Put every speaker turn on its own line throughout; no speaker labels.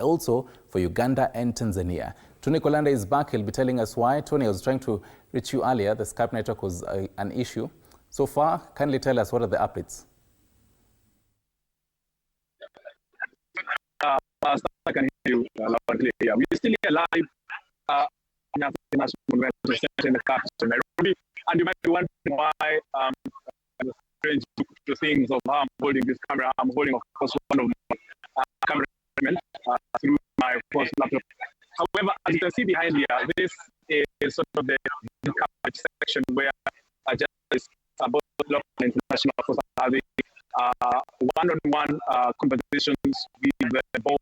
also for Uganda and Tanzania. Tony Kolanda is back. He'll be telling us why. Tony, I was trying to reach you earlier. The Skype network was an issue. So far, kindly tell us what are the updates?
I can hear you loud and clear. We're still live in the capital, Nairobi, and you might be wondering why strange to things of how I'm holding this camera. I'm holding, of course, one of my cameramen through my first laptop. However, as you can see behind here, this is sort of the coverage section where journalists, both local and international, of course, are having one-on-one conversations with both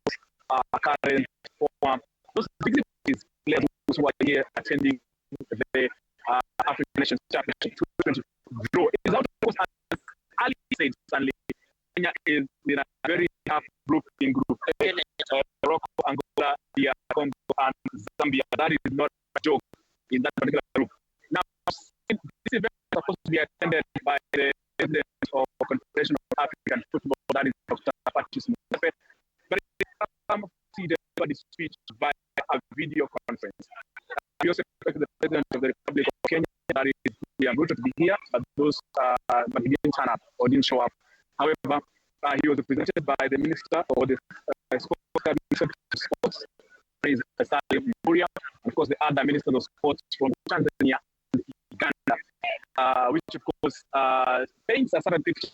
current, former, those executives, players who are here attending the African Nations Championship 2020 draw. It is out of course, as Ali said, Stanley, Kenya is in a very tough group in Group A. Morocco, Angola, Congo, and Zambia. That is not a joke in that particular group. Now, this event is supposed to be attended by the president of the Confederation of African Football, that is Dr. Patrice Motsepe, but some see the speech by a video conference. We also expect the president of the Republic of Kenya, that is going to be here, but but he didn't turn up or didn't show up. However, he was represented by the minister or the minister of sports, Salim Mvurya, and of course the other ministers of sports from Tanzania and Uganda, which of course paints a certain picture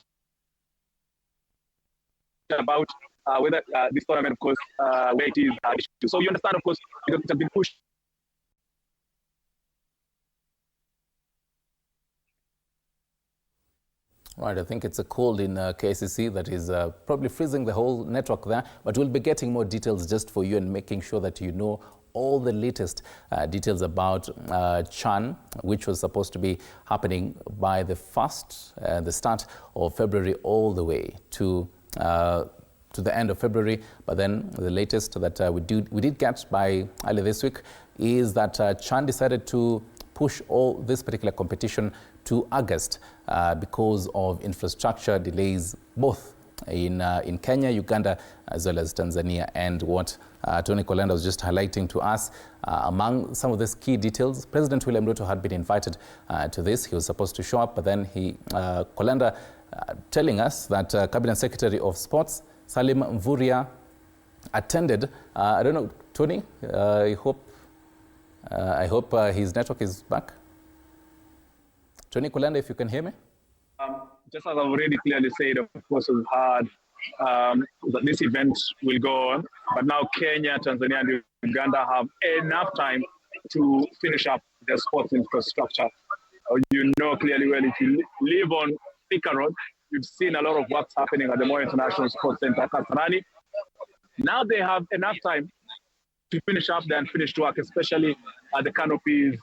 about whether this tournament, of course, where it is. So you understand, of course, because it has been pushed.
Right, I think it's a cold in KICC that is probably freezing the whole network there, but we'll be getting more details just for you and making sure that you know all the latest details about CHAN, which was supposed to be happening by the start of February all the way to the end of February. But then the latest that we did get by earlier this week is that CHAN decided to push all this particular competition to August because of infrastructure delays both in Kenya, Uganda, as well as Tanzania. And what Tony Kolanda was just highlighting to us, among some of these key details, President William Ruto had been invited to this. He was supposed to show up, but then Kolanda telling us that Cabinet Secretary of Sports, Salim Mvurya, attended. I don't know, Tony, I hope his network is back. Tony Kolanda, if you can hear me.
Just as I've already clearly said, of course, we've heard that this event will go on, but now Kenya, Tanzania, and Uganda have enough time to finish up their sports infrastructure. You know clearly well, if you live on Thika Road, you've seen a lot of what's happening at the Moi International Sports Center, Kasarani. Now they have enough time to finish up their unfinished work, especially the canopies,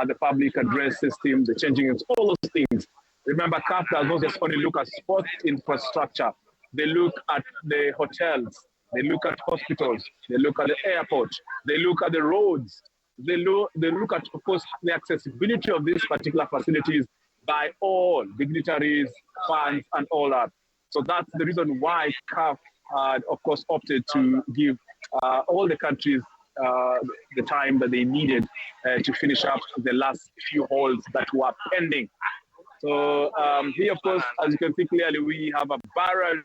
the public address system, the changing rooms, all those things. Remember, CAF does not just only look at sports infrastructure. They look at the hotels, they look at hospitals, they look at the airport, they look at the roads, they look at, of course, the accessibility of these particular facilities by all dignitaries, fans, and all that. So that's the reason why CAF had, of course, opted to give all the countries the time that they needed to finish up the last few holes that were pending. So here, of course, as you can see clearly, we have a barrage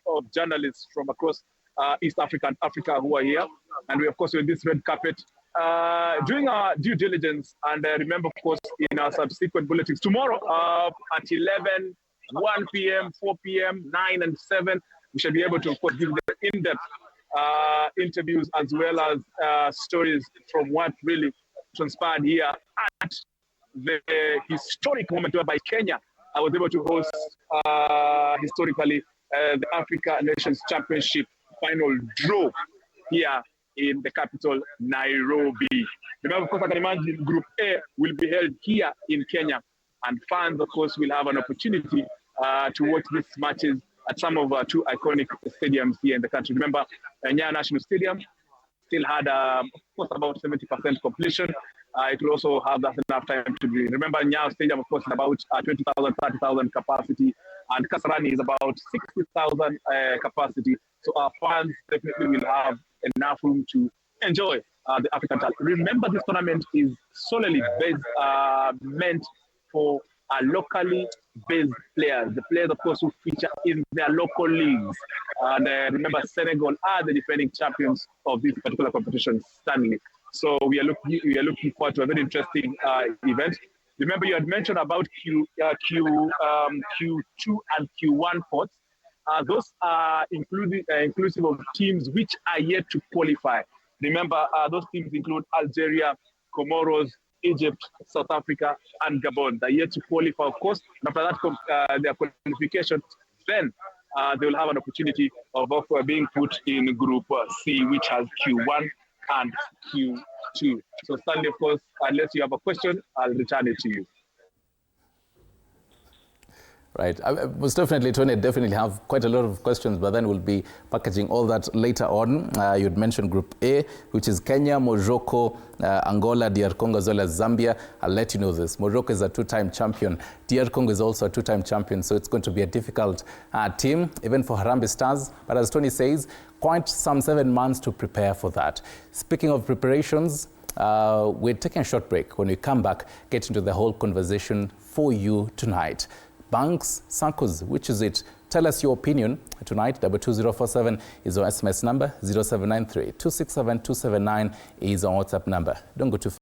of journalists from across East Africa and Africa who are here. And we, of course, with this red carpet, doing our due diligence. And remember, of course, in our subsequent bulletins, tomorrow at 11, 1 p.m., 4 p.m., 9 and 7, we shall be able to, of course, give the in-depth interviews as well as stories from what really transpired here at the historic moment whereby Kenya was able to host historically the Africa Nations Championship final draw here in the capital, Nairobi. Remember, of course, I can imagine Group A will be held here in Kenya, and fans, of course, will have an opportunity to watch these matches at some of our two iconic stadiums here in the country. Remember, Nyayo National Stadium still had, of course, about 70% completion. It will also have that enough time to be. Remember, Nyayo Stadium, of course, is about 20,000, 30,000 capacity, and Kasarani is about 60,000 capacity. So our fans definitely will have enough room to enjoy the African talent. Remember, this tournament is solely meant for locally based players, the players, of course, who feature in their local leagues. And remember, Senegal are the defending champions of this particular competition, Stanley. So we are looking forward to a very interesting event. Remember, you had mentioned about Q2 and Q1 pots. Those are inclusive of teams which are yet to qualify. Remember, those teams include Algeria, Comoros, Egypt, South Africa, and Gabon. They're yet to qualify, of course. And after that, their qualification, then they will have an opportunity of being put in Group C, which has Q1 and Q2. So, Stanley, of course, unless you have a question, I'll return it to you.
Right. Most definitely, Tony, definitely have quite a lot of questions, but then we'll be packaging all that later on. You'd mentioned Group A, which is Kenya, Morocco, Angola, DR Congo, as well as Zambia. I'll let you know this. Morocco is a two-time champion. DR Congo is also a two-time champion, so it's going to be a difficult team, even for Harambee Stars. But as Tony says, quite some 7 months to prepare for that. Speaking of preparations, we're taking a short break. When we come back, get into the whole conversation for you tonight. Banks, SACCOs, which is it? Tell us your opinion tonight. 22047 is our SMS number. 0793 267 279 is our WhatsApp number. Don't go too far.